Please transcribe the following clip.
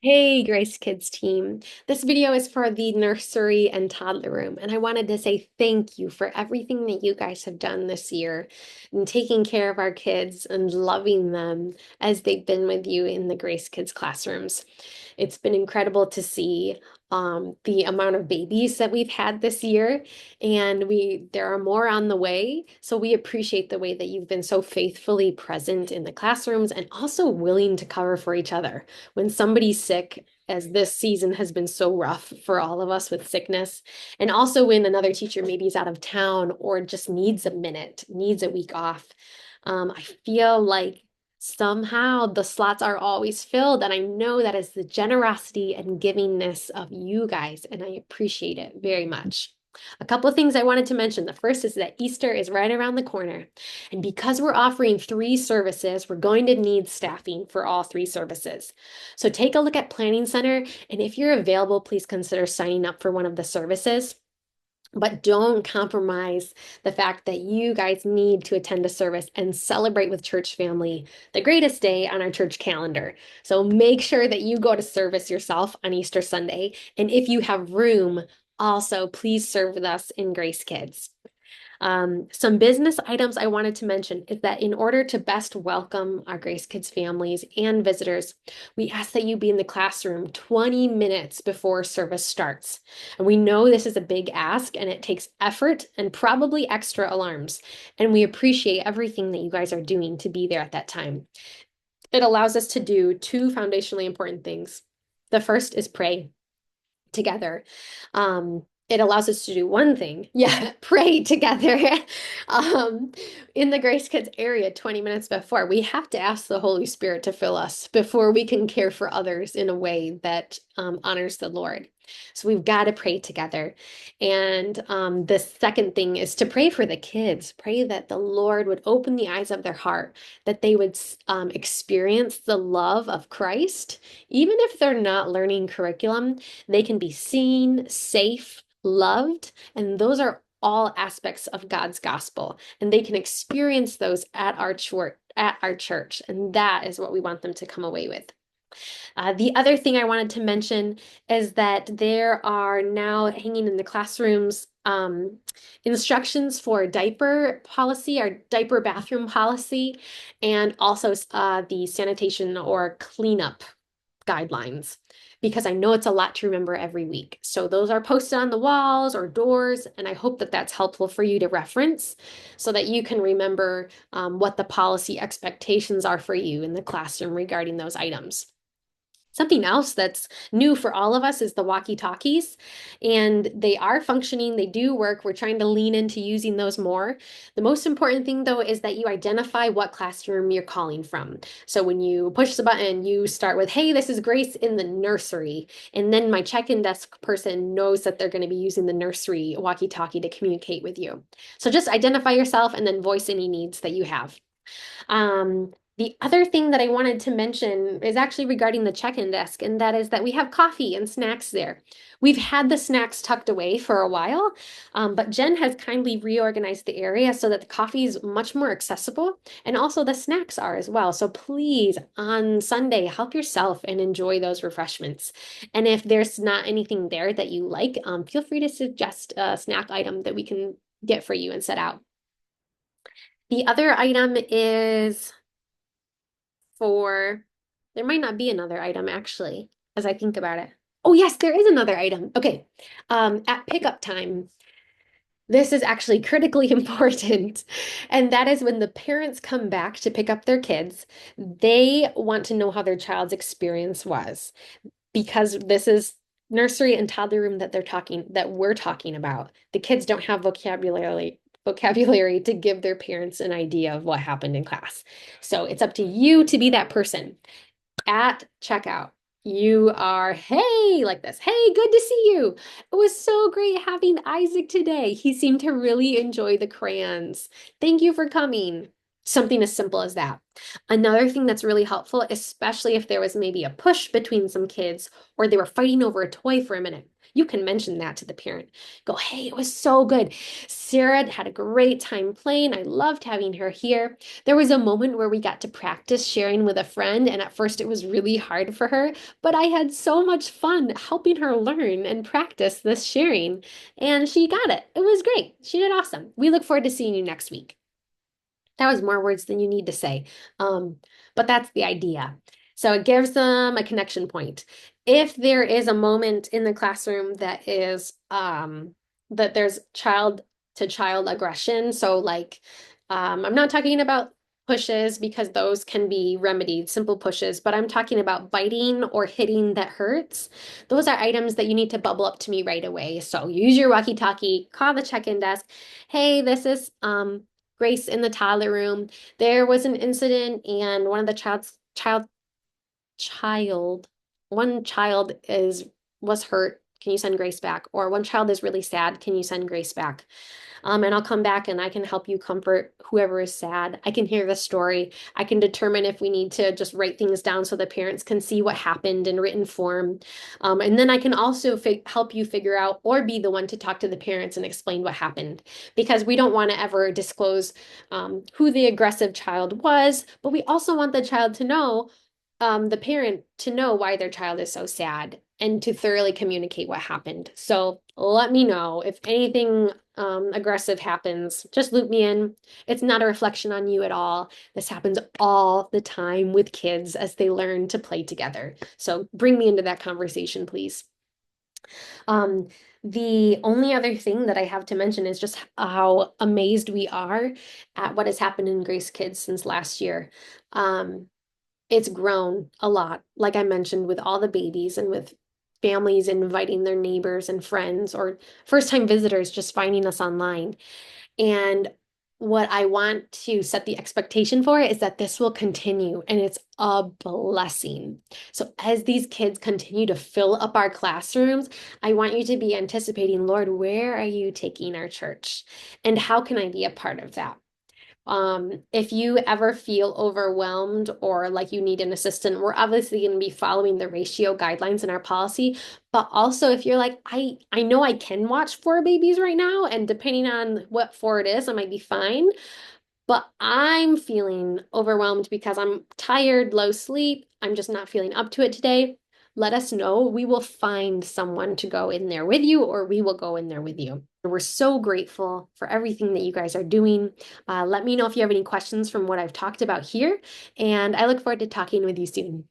Hey, Grace Kids team. This video is for the nursery and toddler room, and I wanted to say thank you for everything that you guys have done this year and taking care of our kids and loving them as they've been with you in the Grace Kids classrooms. It's been incredible to see the amount of babies that we've had this year, and there are more on the way. So we appreciate the way that you've been so faithfully present in the classrooms and also willing to cover for each other when somebody's sick, as this season has been so rough for all of us with sickness, and also when another teacher maybe is out of town or just needs a minute, needs a week off. I feel like somehow the slots are always filled, and I know that is the generosity and givingness of you guys, and I appreciate it very much. A couple of things I wanted to mention. The first is that Easter is right around the corner. And because we're offering 3 services, we're going to need staffing for all 3 services. So take a look at Planning Center, and if you're available, please consider signing up for one of the services. But don't compromise the fact that you guys need to attend a service and celebrate with church family the greatest day on our church calendar. So make sure that you go to service yourself on Easter Sunday. And if you have room, also please serve with us in Grace Kids. Some business items I wanted to mention is that in order to best welcome our Grace Kids families and visitors, we ask that you be in the classroom 20 minutes before service starts. And we know this is a big ask and it takes effort and probably extra alarms. And we appreciate everything that you guys are doing to be there at that time. It allows us to do 2 foundationally important things. The first is pray together. It allows us to do one thing. Yeah, pray together. um, in the Grace Kids area 20 minutes before, we have to ask the Holy Spirit to fill us before we can care for others in a way that honors the Lord. So we've got to pray together. And the second thing is to pray for the kids. Pray that the Lord would open the eyes of their heart, that they would experience the love of Christ, even if they're not learning curriculum. They can be seen, safe, loved, and those are all aspects of God's gospel, and they can experience those at our church, and that is what we want them to come away with. The other thing I wanted to mention is that there are now hanging in the classrooms instructions for diaper policy, our diaper bathroom policy, and also the sanitation or cleanup guidelines, because I know it's a lot to remember every week. So those are posted on the walls or doors, and I hope that that's helpful for you to reference so that you can remember what the policy expectations are for you in the classroom regarding those items. Something else that's new for all of us is the walkie-talkies, and they are functioning, they do work. We're trying to lean into using those more. The most important thing, though, is that you identify what classroom you're calling from. So when you push the button, you start with, hey, this is Grace in the nursery. And then my check-in desk person knows that they're going to be using the nursery walkie-talkie to communicate with you. So just identify yourself and then voice any needs that you have. The other thing that I wanted to mention is actually regarding the check-in desk, and that is that we have coffee and snacks there. We've had the snacks tucked away for a while, but Jen has kindly reorganized the area so that the coffee is much more accessible, and also the snacks are as well. So please, on Sunday, help yourself and enjoy those refreshments. And if there's not anything there that you like, feel free to suggest a snack item that we can get for you and set out. The other item is for, there might not be another item actually, as I think about it. Oh, yes, there is another item. Okay. At pickup time, this is actually critically important. And that is when the parents come back to pick up their kids, they want to know how their child's experience was, because this is nursery and toddler room that we're talking about. The kids don't have vocabulary to give their parents an idea of what happened in class. So it's up to you to be that person. At checkout, you are, hey, like this. Hey, good to see you. It was so great having Isaac today. He seemed to really enjoy the crayons. Thank you for coming. Something as simple as that. Another thing that's really helpful, especially if there was maybe a push between some kids or they were fighting over a toy for a minute, you can mention that to the parent. Go, hey, it was so good. Sarah had a great time playing. I loved having her here. There was a moment where we got to practice sharing with a friend, and at first it was really hard for her, but I had so much fun helping her learn and practice this sharing, and she got it. It was great. She did awesome. We look forward to seeing you next week. That was more words than you need to say. Um, but that's the idea. So it gives them a connection point. If there is a moment in the classroom that there's child to child aggression, so like I'm not talking about pushes because those can be remedied, simple pushes, but I'm talking about biting or hitting that hurts. Those are items that you need to bubble up to me right away. So use your walkie-talkie, call the check-in desk. Hey, this is Grace in the toddler room. There was an incident and one of the child, one child was hurt. Can you send Grace back? Or one child is really sad. Can you send Grace back? And I'll come back and I can help you comfort whoever is sad. I can hear the story. I can determine if we need to just write things down so the parents can see what happened in written form. And then I can also help you figure out or be the one to talk to the parents and explain what happened because we don't want to ever disclose who the aggressive child was, but we also want the child to know the parent to know why their child is so sad and to thoroughly communicate what happened. So let me know if anything aggressive happens. Just loop me in. It's not a reflection on you at all. This happens all the time with kids as they learn to play together. So bring me into that conversation, please. The only other thing that I have to mention is just how amazed we are at what has happened in Grace Kids since last year. It's grown a lot, like I mentioned, with all the babies and with families inviting their neighbors and friends or first-time visitors just finding us online. And what I want to set the expectation for is that this will continue and it's a blessing. So as these kids continue to fill up our classrooms, I want you to be anticipating, Lord, where are you taking our church? And how can I be a part of that? If you ever feel overwhelmed or like you need an assistant, we're obviously going to be following the ratio guidelines in our policy. But also, if you're like, I know I can watch four babies right now, and depending on what four it is, I might be fine. But I'm feeling overwhelmed because I'm tired, low sleep. I'm just not feeling up to it today. Let us know. We will find someone to go in there with you, or we will go in there with you. We're so grateful for everything that you guys are doing. Let me know if you have any questions from what I've talked about here, and I look forward to talking with you soon.